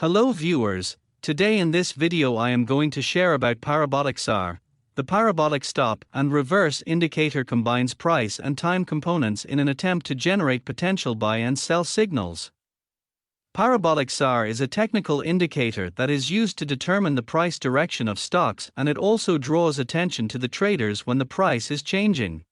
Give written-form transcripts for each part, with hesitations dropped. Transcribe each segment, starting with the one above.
Hello viewers, today in this video I am going to share about Parabolic SAR. The parabolic stop and reverse indicator combines price and time components in an attempt to generate potential buy and sell signals. Parabolic SAR is a technical indicator that is used to determine the price direction of stocks, and it also draws attention to the traders when the price is changing.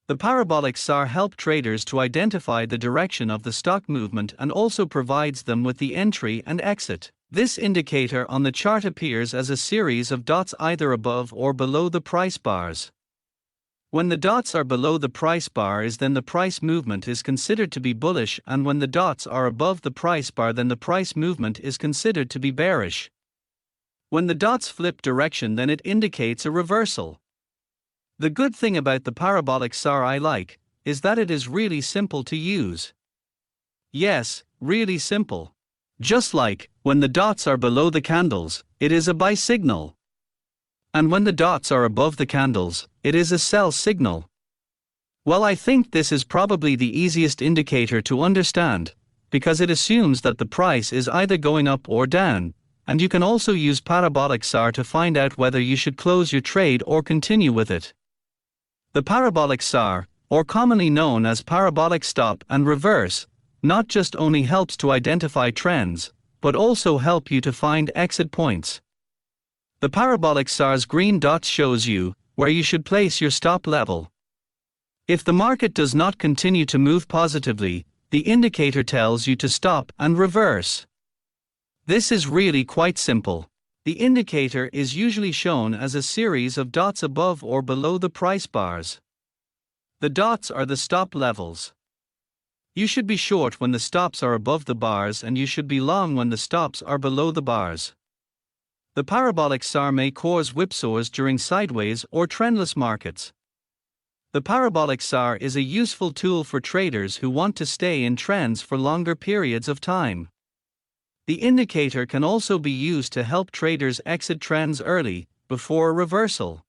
The Parabolic SAR helps traders to identify the direction of the stock movement and also provides them with the entry and exit. This indicator on the chart appears as a series of dots either above or below the price bars. When the dots are below the price bar then the price movement is considered to be bullish, and when the dots are above the price bar then the price movement is considered to be bearish. When the dots flip direction then it indicates a reversal. The good thing about the Parabolic SAR I is that it is really simple to use. Yes, really simple. Just like, when the dots are below the candles, it is a buy signal. And when the dots are above the candles, it is a sell signal. Well, I think this is probably the easiest indicator to understand, because it assumes that the price is either going up or down, and you can also use Parabolic SAR to find out whether you should close your trade or continue with it. The Parabolic SAR, or commonly known as parabolic stop and reverse, not just only helps to identify trends, but also help you to find exit points. The Parabolic SAR's green dot shows you where you should place your stop level. If the market does not continue to move positively, the indicator tells you to stop and reverse. This is really quite simple. The indicator is usually shown as a series of dots above or below the price bars. The dots are the stop levels. You should be short when the stops are above the bars, and you should be long when the stops are below the bars. The Parabolic SAR may cause whipsaws during sideways or trendless markets. The Parabolic SAR is a useful tool for traders who want to stay in trends for longer periods of time. The indicator can also be used to help traders exit trends early, before a reversal.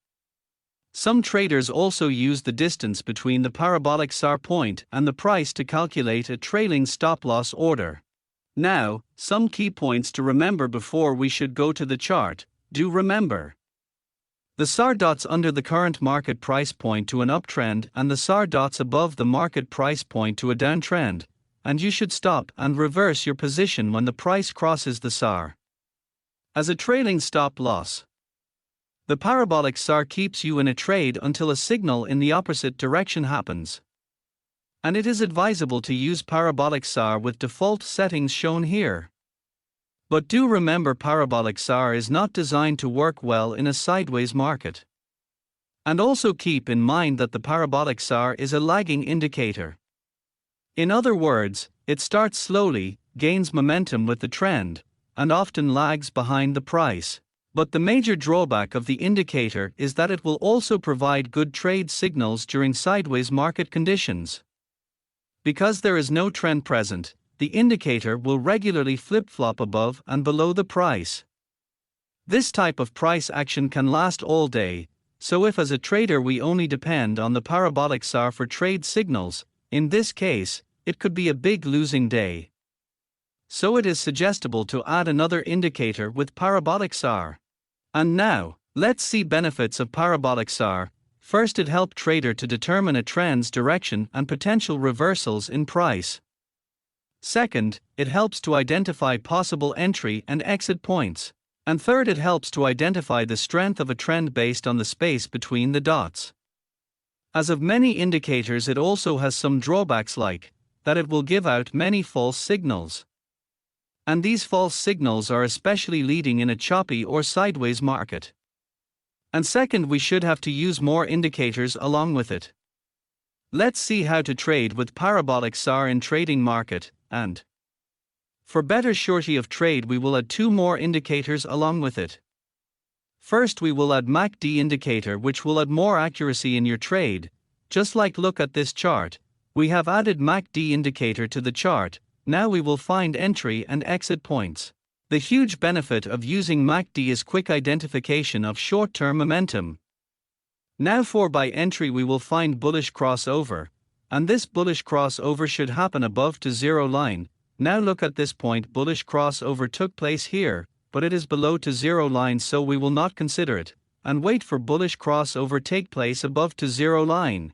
Some traders also use the distance between the Parabolic SAR point and the price to calculate a trailing stop-loss order. Now, some key points to remember before we should go to the chart. Do remember: the SAR dots under the current market price point to an uptrend, and the SAR dots above the market price point to a downtrend, and you should stop and reverse your position when the price crosses the SAR. As a trailing stop-loss, the Parabolic SAR keeps you in a trade until a signal in the opposite direction happens. And it is advisable to use Parabolic SAR with default settings shown here. But do remember, Parabolic SAR is not designed to work well in a sideways market. And also keep in mind that the Parabolic SAR is a lagging indicator. In other words, it starts slowly, gains momentum with the trend, and often lags behind the price. But the major drawback of the indicator is that it will also provide good trade signals during sideways market conditions. Because there is no trend present, the indicator will regularly flip-flop above and below the price. This type of price action can last all day, so if as a trader we only depend on the Parabolic SAR for trade signals, in this case, it could be a big losing day. So it is suggestible to add another indicator with Parabolic SAR. And now, let's see benefits of Parabolic SAR. First, it helps trader to determine a trend's direction and potential reversals in price. Second, it helps to identify possible entry and exit points. And third, it helps to identify the strength of a trend based on the space between the dots. As of many indicators, it also has some drawbacks, like that it will give out many false signals. And these false signals are especially leading in a choppy or sideways market. And second, we should have to use more indicators along with it. Let's see how to trade with Parabolic SAR in trading market, and for better surety of trade we will add two more indicators along with it. First, we will add MACD indicator, which will add more accuracy in your trade. Just like look at this chart, we have added MACD indicator to the chart. Now we will find entry and exit points. The huge benefit of using MACD is quick identification of short-term momentum. Now for buy entry we will find bullish crossover, and this bullish crossover should happen above to zero line, Now look at this point, bullish crossover took place here, but it is below to zero line, so we will not consider it, and wait for bullish crossover take place above to zero line.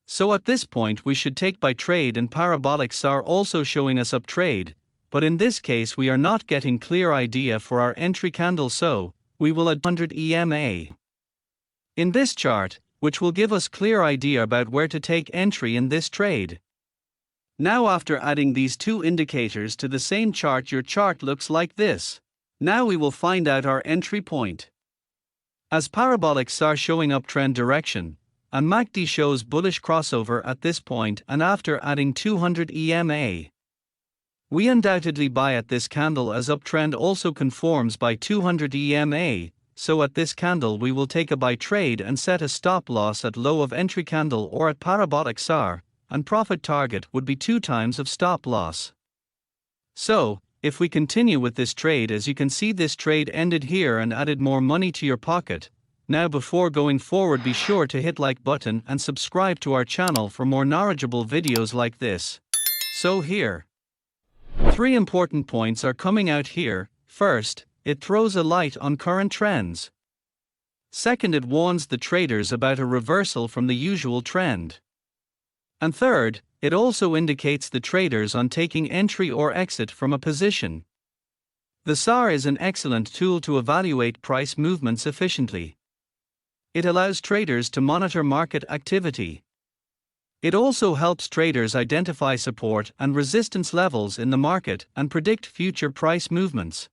So at this point we should take buy trade, and Parabolic SAR also showing us up trade, but in this case we are not getting clear idea for our entry candle, so we will add 100 EMA in this chart, which will give us clear idea about where to take entry in this trade. Now after adding these two indicators to the same chart, your chart looks like this. Now we will find out our entry point. As Parabolic SAR showing uptrend direction, and MACD shows bullish crossover at this point, and after adding 200 EMA, we undoubtedly buy at this candle as uptrend also conforms by 200 EMA, so at this candle we will take a buy trade and set a stop loss at low of entry candle or at Parabolic SAR, and profit target would be 2 times of stop loss. So, if we continue with this trade, as you can see this trade ended here and added more money to your pocket. Now before going forward, be sure to hit like button and subscribe to our channel for more knowledgeable videos like this. So here, 3 important points are coming out here. First, it throws a light on current trends. Second, it warns the traders about a reversal from the usual trend. And third, it also indicates the traders on taking entry or exit from a position. The SAR is an excellent tool to evaluate price movements efficiently. It allows traders to monitor market activity. It also helps traders identify support and resistance levels in the market and predict future price movements.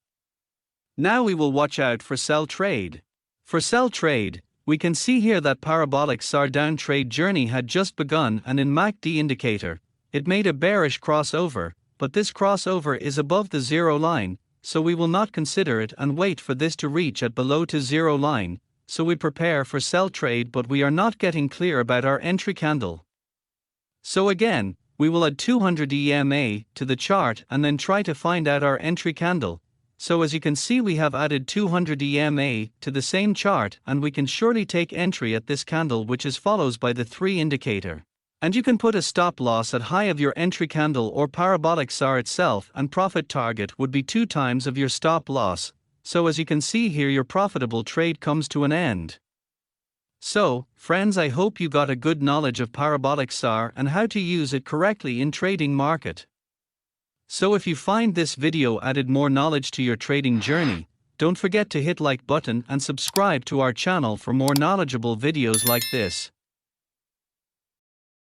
Now we will watch out for sell trade. For sell trade, we can see here that Parabolic SAR down trade journey had just begun, and in MACD indicator, it made a bearish crossover, but this crossover is above the zero line, so we will not consider it and wait for this to reach at below to zero line, so we prepare for sell trade, but we are not getting clear about our entry candle. So again, we will add 200 EMA to the chart and then try to find out our entry candle. So as you can see, we have added 200 EMA to the same chart, and we can surely take entry at this candle, which is follows by the 3 indicator. And you can put a stop loss at high of your entry candle or Parabolic SAR itself, and profit target would be 2 times of your stop loss. So as you can see here, your profitable trade comes to an end. So, friends, I hope you got a good knowledge of Parabolic SAR and how to use it correctly in trading market. So if you find this video added more knowledge to your trading journey, don't forget to hit like button and subscribe to our channel for more knowledgeable videos like this.